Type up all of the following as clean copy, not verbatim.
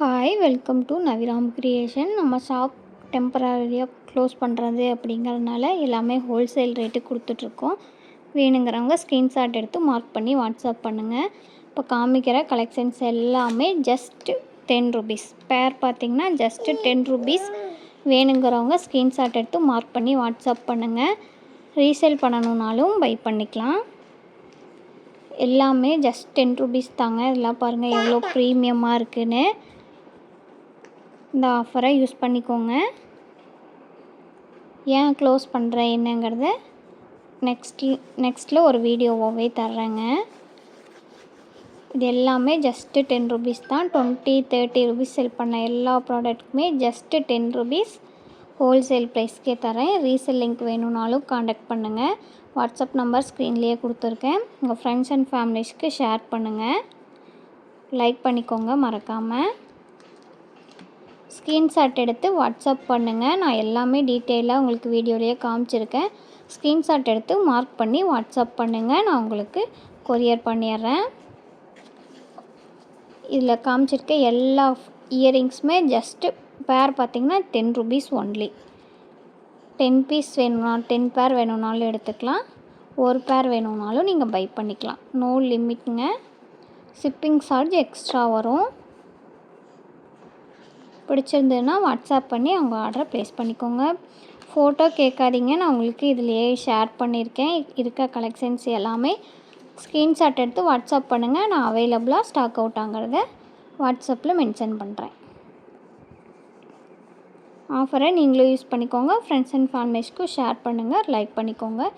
Hi welcome to Naviram creation. நம்ம shop டெம்பரரியாக close பண்ணுறது அப்படிங்கிறதுனால எல்லாமே ஹோல்சேல் ரேட்டு கொடுத்துட்ருக்கோம். வேணுங்கிறவங்க ஸ்க்ரீன்ஷாட் எடுத்து மார்க் பண்ணி வாட்ஸ்அப் பண்ணுங்கள். இப்போ காமிக்கிற கலெக்ஷன்ஸ் எல்லாமே ஜஸ்ட்டு ₹10. பேர் பார்த்திங்கன்னா ஜஸ்ட்டு ₹10. வேணுங்கிறவங்க ஸ்க்ரீன்ஷாட் எடுத்து மார்க் பண்ணி வாட்ஸ்அப் பண்ணுங்கள். ரீசேல் பண்ணணுன்னாலும் பை பண்ணிக்கலாம். எல்லாமே ஜஸ்ட் ₹10 தாங்க. இதெல்லாம் பாருங்கள் எவ்வளோ ப்ரீமியமாக இருக்குதுன்னு. இந்த ஆஃபரை யூஸ் பண்ணிக்கோங்க. ஏன் க்ளோஸ் பண்ணுறேன் என்னங்கிறத நெக்ஸ்ட்டில் ஒரு வீடியோவாகவே தர்றேங்க. இது எல்லாமே ஜஸ்ட்டு ₹10 தான். ₹20-30 செல் பண்ண எல்லா ப்ராடக்ட்டுக்குமே ஜஸ்ட்டு ₹10 ஹோல்சேல் ப்ரைஸ்க்கே தரேன். ரீசேல் லிங்க் வேணும்னாலும் காண்டாக்ட் பண்ணுங்கள். வாட்ஸ்அப் நம்பர் ஸ்க்ரீன்லேயே கொடுத்துருக்கேன். உங்கள் ஃப்ரெண்ட்ஸ் அண்ட் ஃபேமிலிஸ்க்கு ஷேர் பண்ணுங்கள். லைக் பண்ணிக்கோங்க மறக்காமல். ஸ்க்ரீன்ஷாட் எடுத்து வாட்ஸ்அப் பண்ணுங்கள். நான் எல்லாமே டீட்டெயிலாக உங்களுக்கு வீடியோலேயே காமிச்சிருக்கேன். ஸ்க்ரீன்ஷாட் எடுத்து மார்க் பண்ணி வாட்ஸ்அப் பண்ணுங்கள். நான் உங்களுக்கு கொரியர் பண்ணிடுறேன். இதில் காமிச்சிருக்க எல்லா இயரிங்ஸுமே ஜஸ்ட்டு பேர் பார்த்திங்கன்னா ₹10 ஒன்லி. 10 பீஸ் வேணும்னா 10 பேர் வேணும்னாலும் எடுத்துக்கலாம். ஒரு பேர் வேணும்னாலும் நீங்கள் பை பண்ணிக்கலாம். நோ லிமிட்டுங்க. ஷிப்பிங் சார்ஜ் எக்ஸ்ட்ரா வரும். பிடிச்சிருந்ததுன்னா வாட்ஸ்அப் பண்ணி அவங்க ஆர்டரை ப்ளேஸ் பண்ணிக்கோங்க. ஃபோட்டோ கேட்காதீங்க, நான் உங்களுக்கு இதிலையே ஷேர் பண்ணியிருக்கேன். இருக்க கலெக்ஷன்ஸ் எல்லாமே ஸ்க்ரீன்ஷாட் எடுத்து வாட்ஸ்அப் பண்ணுங்கள். நான் அவைலபிளாக ஸ்டாக் அவுட் ஆகிறத வாட்ஸ்அப்பில் மென்ஷன் பண்ணுறேன். ஆஃபரை நீங்களும் யூஸ் பண்ணிக்கோங்க. ஃப்ரெண்ட்ஸ் அண்ட் ஃபேமிலிஸ்க்கும் ஷேர் பண்ணுங்கள். லைக் பண்ணிக்கோங்க.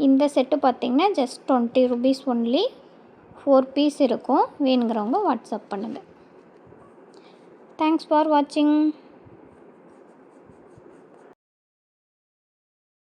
இந்த செட்டு பார்த்திங்கன்னா ஜஸ்ட் ₹20 ஒன்லி. 4 பீஸ் இருக்கும். வேணுங்கிறவங்க வாட்ஸ்அப் பண்ணுங்கள். Thanks for watching.